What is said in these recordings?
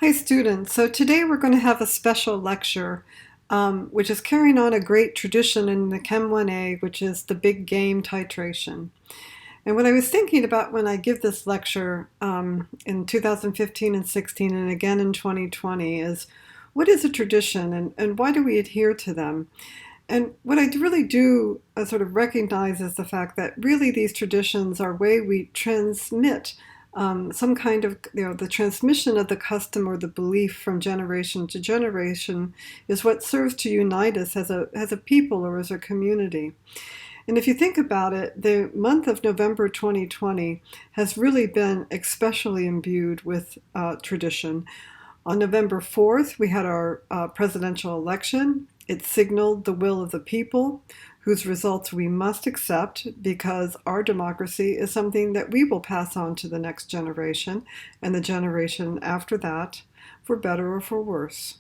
Hi students, so today we're going to have a special lecture which is carrying on a great tradition in the Chem 1A, which is the Big Game Titration. And what I was thinking about when I give this lecture in 2015 and 16 and again in 2020 is what is a tradition and why do we adhere to them? And what I really do sort of recognize is the fact that really these traditions are a way we transmit some kind of, the transmission of the custom or the belief from generation to generation is what serves to unite us as a people or as a community. And if you think about it, the month of November 2020 has really been especially imbued with tradition. On November 4th, we had our presidential election. It signaled the will of the people, whose results we must accept because our democracy is something that we will pass on to the next generation and the generation after that, for better or for worse.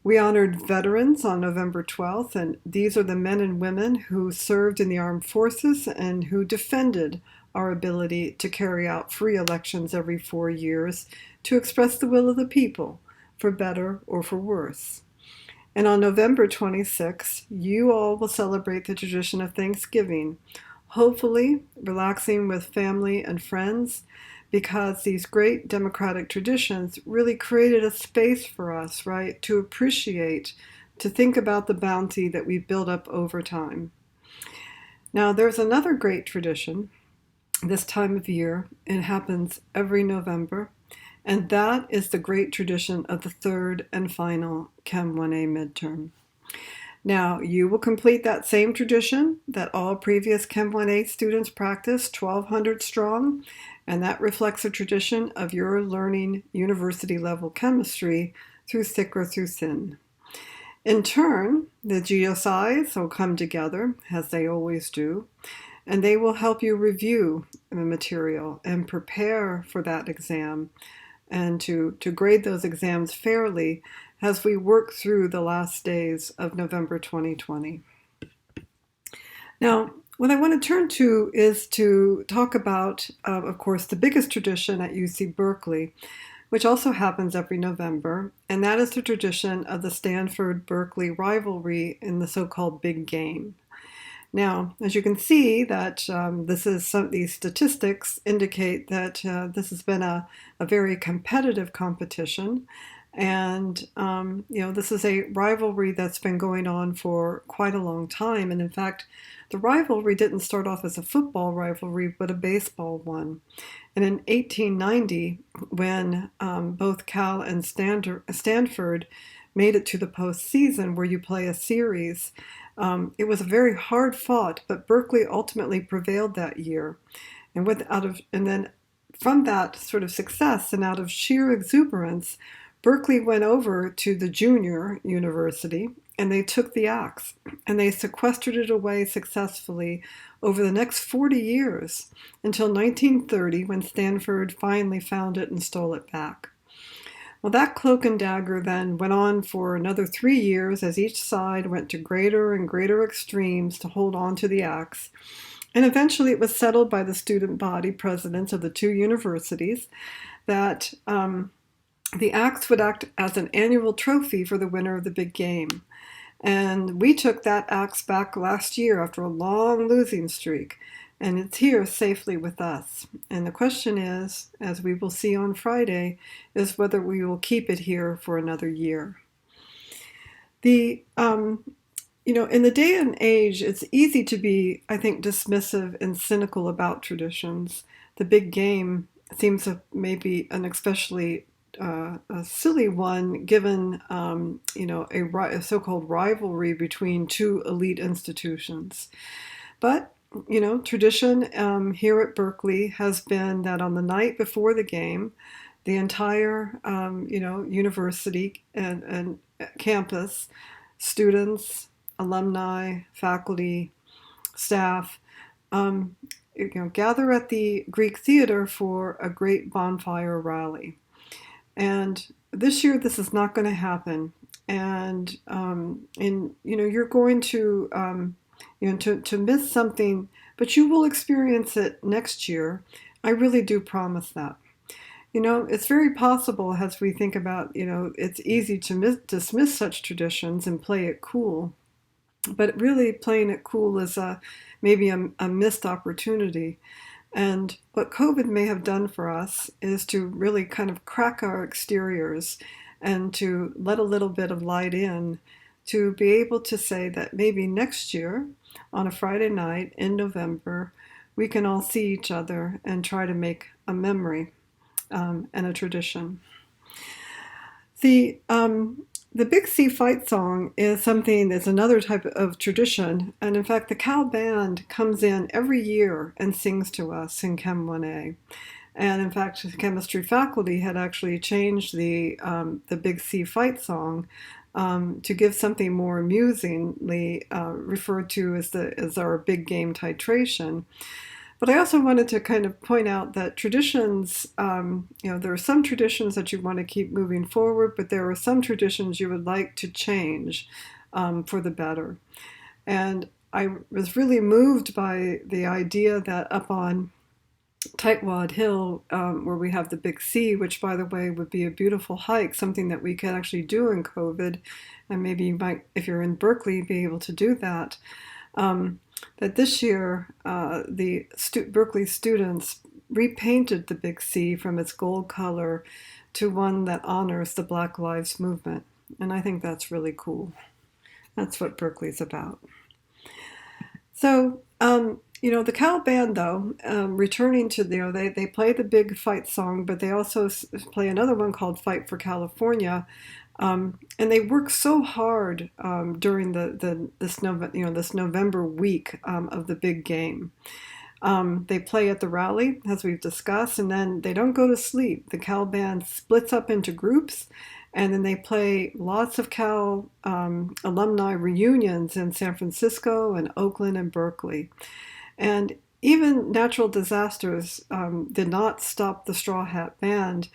We honored veterans on November 12th, and these are the men and women who served in the armed forces and who defended our ability to carry out free elections every 4 years to express the will of the people, for better or for worse. And on November 26th, you all will celebrate the tradition of Thanksgiving, hopefully relaxing with family and friends, because these great democratic traditions really created a space for us, right, to appreciate, to think about the bounty that we've built up over time. Now, there's another great tradition this time of year. It happens every November. And that is the great tradition of the third and final Chem 1A midterm. Now, you will complete that same tradition that all previous Chem 1A students practiced, 1,200 strong, and that reflects a tradition of your learning university-level chemistry through thick or through thin. In turn, the GSIs will come together, as they always do, and they will help you review the material and prepare for that exam, and to grade those exams fairly as we work through the last days of November 2020. Now, what I want to turn to is to talk about, of course, the biggest tradition at UC Berkeley, which also happens every November, and that is the tradition of the Stanford-Berkeley rivalry in the so-called Big Game. Now, as you can see, that these statistics indicate that this has been a very competitive competition, and this is a rivalry that's been going on for quite a long time. And in fact, the rivalry didn't start off as a football rivalry, but a baseball one. And in 1890, when both Cal and Stanford made it to the postseason, where you play a series. It was very hard fought, but Berkeley ultimately prevailed that year. And then from that sort of success and out of sheer exuberance, Berkeley went over to the junior university and they took the axe and they sequestered it away successfully over the next 40 years until 1930, when Stanford finally found it and stole it back. Well, that cloak and dagger then went on for another 3 years as each side went to greater and greater extremes to hold on to the axe. And eventually it was settled by the student body presidents of the two universities that the axe would act as an annual trophy for the winner of the big game. And we took that axe back last year after a long losing streak. And it's here safely with us. And the question is, as we will see on Friday, is whether we will keep it here for another year. In the day and age, it's easy to be, I think, dismissive and cynical about traditions. The big game seems maybe an especially a silly one, given a so-called rivalry between two elite institutions. But tradition here at Berkeley has been that on the night before the game, the entire, university and campus, students, alumni, faculty, staff, gather at the Greek Theater for a great bonfire rally. And this year, this is not going to happen. And you're going to to miss something, but you will experience it next year. I really do promise that. It's very possible as we think about, it's easy to dismiss such traditions and play it cool. But really playing it cool is maybe a missed opportunity. And what COVID may have done for us is to really kind of crack our exteriors and to let a little bit of light in, to be able to say that maybe next year on a Friday night in November, we can all see each other and try to make a memory and a tradition. The the Big C fight song is something that's another type of tradition, and in fact, the Cal Band comes in every year and sings to us in Chem 1A. And in fact, the chemistry faculty had actually changed the Big C fight song to give something more amusingly referred to as our Big Game Titration. But I also wanted to kind of point out that traditions, there are some traditions that you want to keep moving forward, but there are some traditions you would like to change for the better. And I was really moved by the idea that up on Tightwad Hill, where we have the Big C, which, by the way, would be a beautiful hike, something that we could actually do in COVID, and maybe you might, if you're in Berkeley, be able to do that. That this year the Berkeley students repainted the Big C from its gold color to one that honors the Black Lives Movement. And I think that's really cool. That's what Berkeley's about. So, the Cal Band, though, returning to, they play the big fight song, but they also play another one called Fight for California. And they work so hard during this November week of the big game. They play at the rally, as we've discussed, and then they don't go to sleep. The Cal Band splits up into groups, and then they play lots of Cal alumni reunions in San Francisco and Oakland and Berkeley. And even natural disasters did not stop the Straw Hat Band.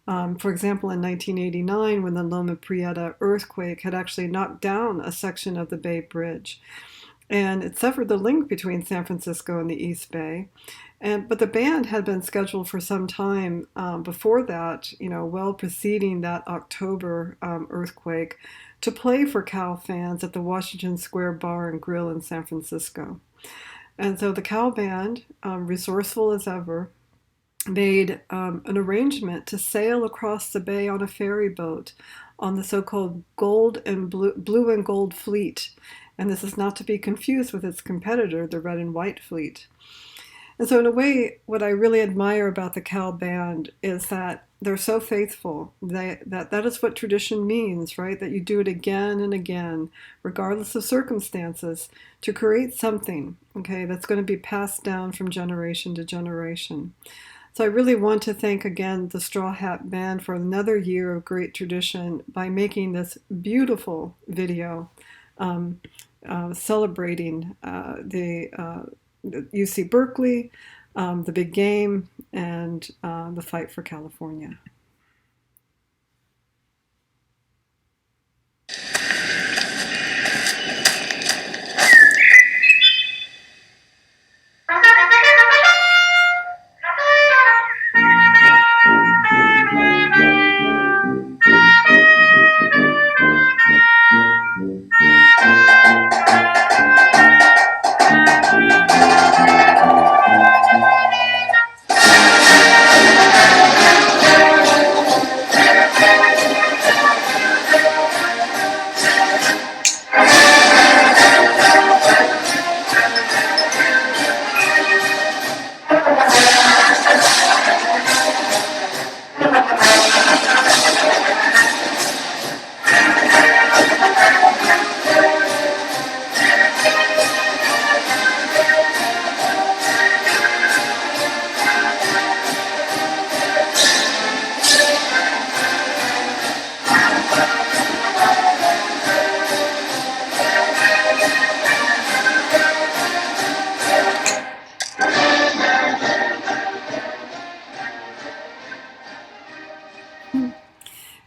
For example, in 1989, when the Loma Prieta earthquake had actually knocked down a section of the Bay Bridge, and it severed the link between San Francisco and the East Bay. But the band had been scheduled for some time before that, well preceding that October earthquake, to play for Cal fans at the Washington Square Bar and Grill in San Francisco. And so the Cal Band, resourceful as ever, made an arrangement to sail across the bay on a ferry boat on the so-called blue and gold fleet. And this is not to be confused with its competitor, the red and white fleet. And so in a way, what I really admire about the Cal Band is that they're so faithful. That is what tradition means, right? That you do it again and again, regardless of circumstances, to create something, okay, that's going to be passed down from generation to generation. So I really want to thank again the Straw Hat Band for another year of great tradition by making this beautiful video celebrating the UC Berkeley, the big game, and the fight for California.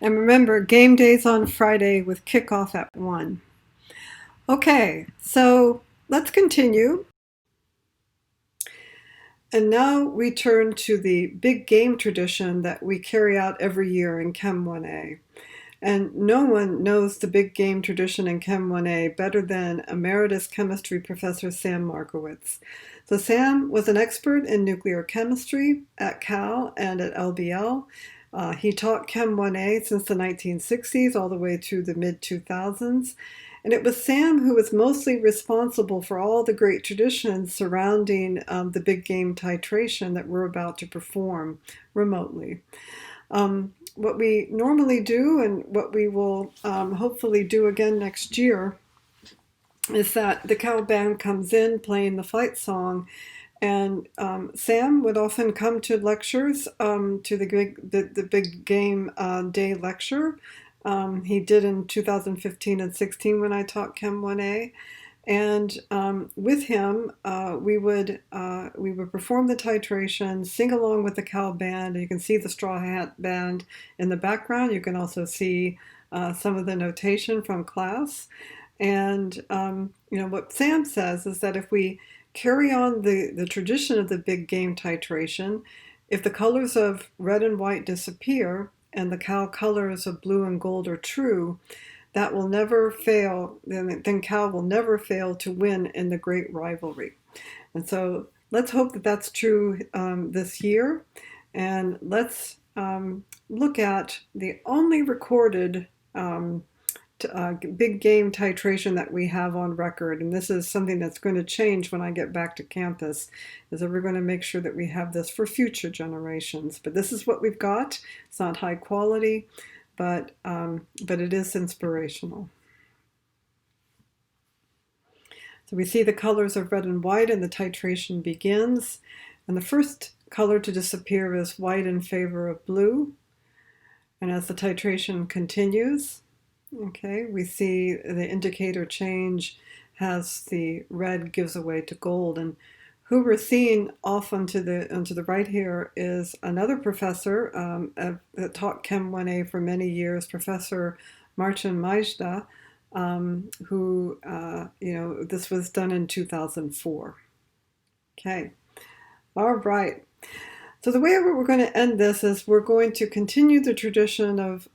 And remember, game day's on Friday with kickoff at 1. Okay, so let's continue. And now we turn to the big game tradition that we carry out every year in Chem 1A. And no one knows the big game tradition in Chem 1A better than Emeritus Chemistry Professor Sam Markowitz. So Sam was an expert in nuclear chemistry at Cal and at LBL. He taught Chem 1A since the 1960s all the way to the mid-2000s. And it was Sam who was mostly responsible for all the great traditions surrounding the big game titration that we're about to perform remotely. What we normally do and what we will hopefully do again next year is that the Cal band comes in playing the fight song, and Sam would often come to lectures, to the big game day lecture. He did in 2015 and 16 when I taught Chem 1A. And with him, we would perform the titration, sing along with the Cal band. You can see the straw hat band in the background. You can also see some of the notation from class. And what Sam says is that if we carry on the tradition of the big game titration, if the colors of red and white disappear and the Cal colors of blue and gold are true, that will never fail, then Cal will never fail to win in the great rivalry. And so let's hope that that's true this year. And let's look at the only recorded big game titration that we have on record. And this is something that's going to change when I get back to campus, is that we're going to make sure that we have this for future generations. But this is what we've got. It's not high quality, but it is inspirational. So we see the colors of red and white, and the titration begins. And the first color to disappear is white in favor of blue. And as the titration continues, okay, we see the indicator change as the red gives away to gold. And who we're seeing off onto the right here is another professor that taught Chem 1A for many years, Professor Marcin Majda, who, this was done in 2004. Okay, all right. So the way we're going to end this is we're going to continue the tradition of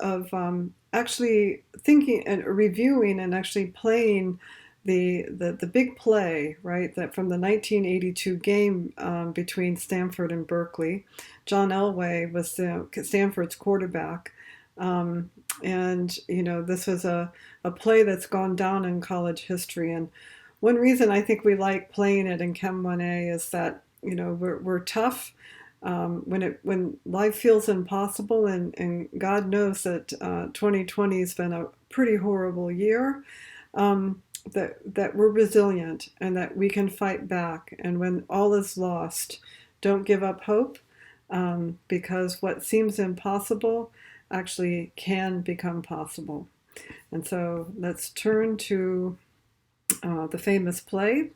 actually thinking and reviewing and actually playing the big play, right, that from the 1982 game between Stanford and Berkeley. John Elway was Stanford's quarterback. And, this was a play that's gone down in college history. And one reason I think we like playing it in Chem 1A is that, we're tough. When life feels impossible, and God knows that 2020 has been a pretty horrible year, that we're resilient and that we can fight back. And when all is lost, don't give up hope, because what seems impossible actually can become possible. And so let's turn to the famous play.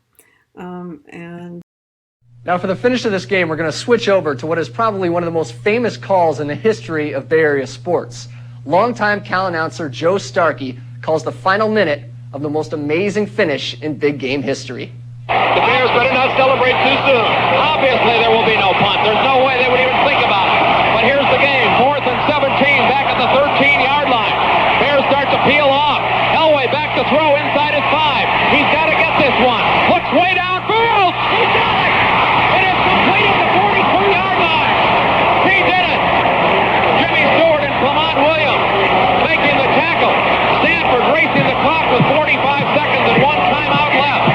Now for the finish of this game, we're going to switch over to what is probably one of the most famous calls in the history of Bay Area sports. Longtime Cal announcer Joe Starkey calls the final minute of the most amazing finish in big game history. The Bears better not celebrate too soon. Obviously there will be no punt. There's no way they would even think about it. But here's the game. 4th and 17 back at the 13-yard line. Bears start to peel off. Elway back to throw inside his 5. He's got to get this one. Looks way downfield. He got it. It is completed the 42-yard line. He did it. Jimmy Stewart and Clement Williams making the tackle. Stanford racing the clock with 45 seconds and one timeout left.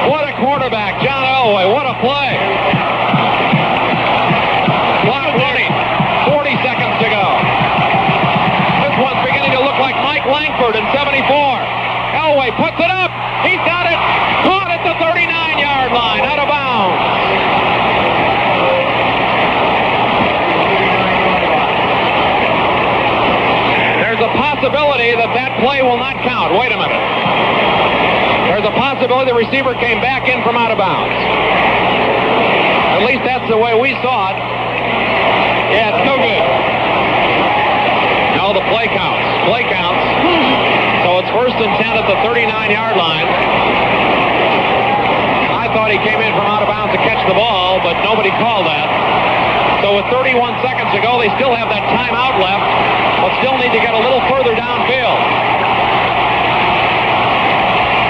What a quarterback, John Elway. What a play. Clock running. 40 seconds to go. This one's beginning to look like Mike Langford in 74. Elway puts it up. He's got it. Caught at the 39-yard line. Out of bounds. There's a possibility that play will not count. Wait a minute. There's a possibility the receiver came back in from out of bounds. At least that's the way we saw it. Yeah, it's no good. No, the play counts. Play counts. So it's 1st and 10 at the 39-yard line. I thought he came in from out of bounds to catch the ball, but nobody called that. So with 31 seconds to go, they still have that timeout left, but still need to get a little further downfield.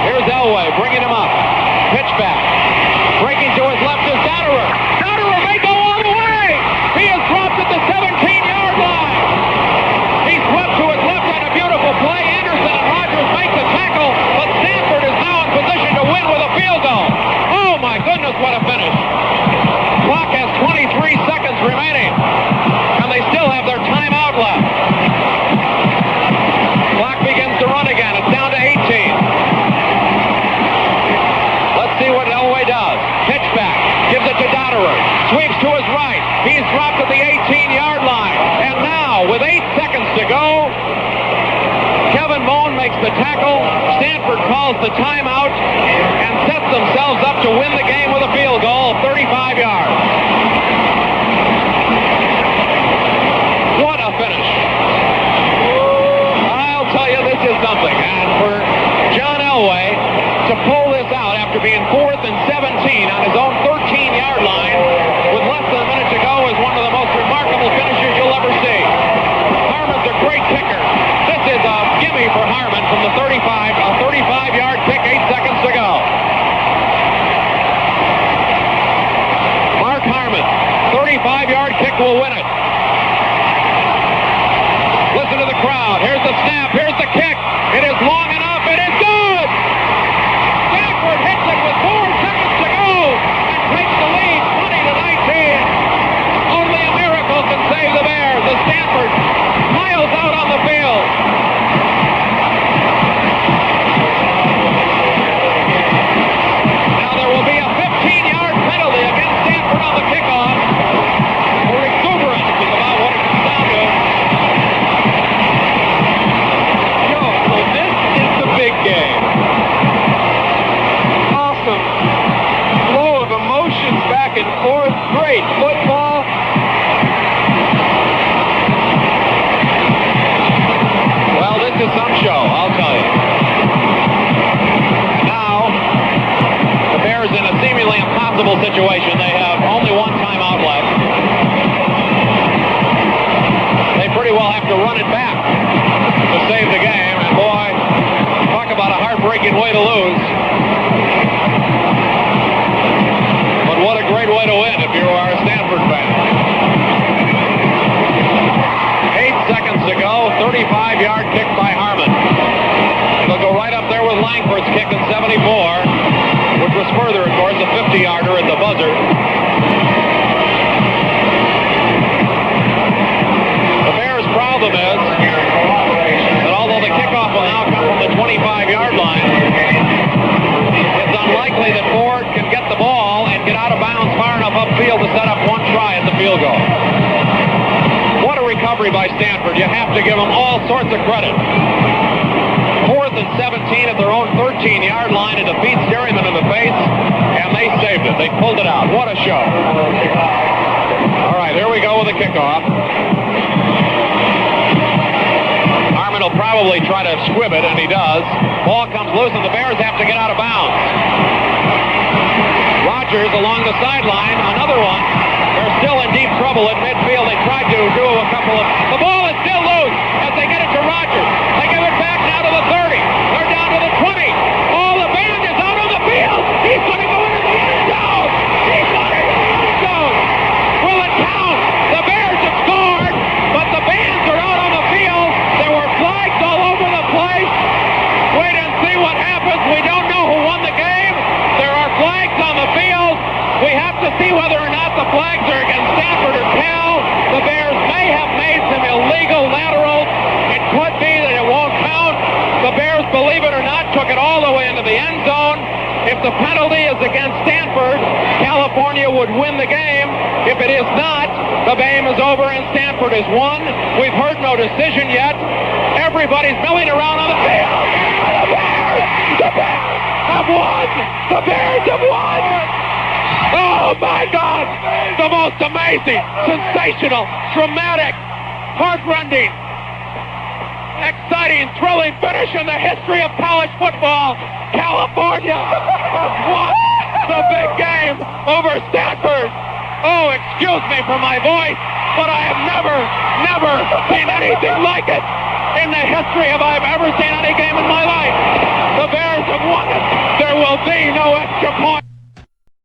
Here's Elway bringing him up. Pitch back. Breaking to his left is Dotterer. Dotterer may go all the way. He is dropped at the 17-yard line. He's swept to his left on a beautiful play. Anderson and Rogers make the tackle, but Stanford is now in position to win with a field goal. Oh my goodness, what a finish. Clock has 23 seconds remaining, and they still have their timeout left. Clock begins to run again. It's down to 18. Let's see what Elway does. Pitch back. Gives it to Dotterer. Sweeps to his right. He's dropped at the 18-yard line. And now, with 8 seconds to go, Kevin Moan makes the tackle. Stanford calls the timeout and sets themselves up to win the game with a field goal of 35 yards. What a finish. I'll tell you, this is something. And for John Elway to pull this out after being 4th and 17 on his own 13-yard line with less than a minute to go is one of the most remarkable finishes you'll ever see. Harmon's a great kicker. This is a gimme for Harmon from the 35, a 35-yard kick, 8 seconds to go. Mark Harmon, 35-yard kick will win it. Listen to the crowd. Here's the snap. Here's the kick. It is long enough. It is good. Stanford hits it with 4 seconds to go and takes the lead 20 to 19. Only a miracle can save the Bears as Stanford piles out on the field. Now there will be a 15-yard penalty against Stanford on the kickoff for exuberance is about what it comes down to. So this is the big game. Awesome flow of emotions back and forth. Great football. Well, this is some show, I'll tell you. And now, the Bears in a seemingly impossible situation. They have only one timeout left. They pretty well have to run it back to save the game. And boy, talk about a heartbreaking way to lose. But what a great way to win if you are a Stanford fan. 8 seconds to go, 35-yard kick by Harmon. They'll go right up there with Langford's kick in 74, which was further, of course, a 50-yarder at the buzzer. The Bears' problem is that although the kickoff will now come from the 25-yard line, it's unlikely that Ford can get the ball and get out of bounds far enough upfield to set up one try at the field goal. What a recovery by Stanford. You have to give them all sorts of credit. 4th and 17 at their own 13-yard line to defeat Sterryman in the face, and they saved it. They pulled it out. What a show. All right, here we go with the kickoff. Harmon will probably try to squib it, and he does. Ball comes loose, and the Bears have to get out of bounds. Rogers along the sideline, another one. They're still in deep trouble at midfield. They tried to do a couple of... The ball is still loose as they get it to Rogers. They give it back now to the 30. They're down to the 20. Oh, the band is out on the field. He's going to go into the end zone. He's going into the end zone. Will it count? The Bears have scored, but the bands are out on the field. There were flags all over the place. Wait and see what happens. We don't know who won the game. There are flags on the field. We have to see whether or not the flags are against Stanford or Cal. The Bears may have made some illegal laterals. It could be that it won't count. The Bears, believe it or not, took it all the way into the end zone. If the penalty is against Stanford, California would win the game. If it is not, the game is over and Stanford has won. We've heard no decision yet. Everybody's milling around on the field. The Bears have won! The Bears have won! Oh my God! The most amazing, sensational, dramatic, heartrending, exciting, thrilling finish in the history of college football. California has won! The big game over Stanford. Oh, excuse me for my voice, but I have never seen anything like it in the history of I've ever seen any game in my life. The Bears have won it. There will be no extra point.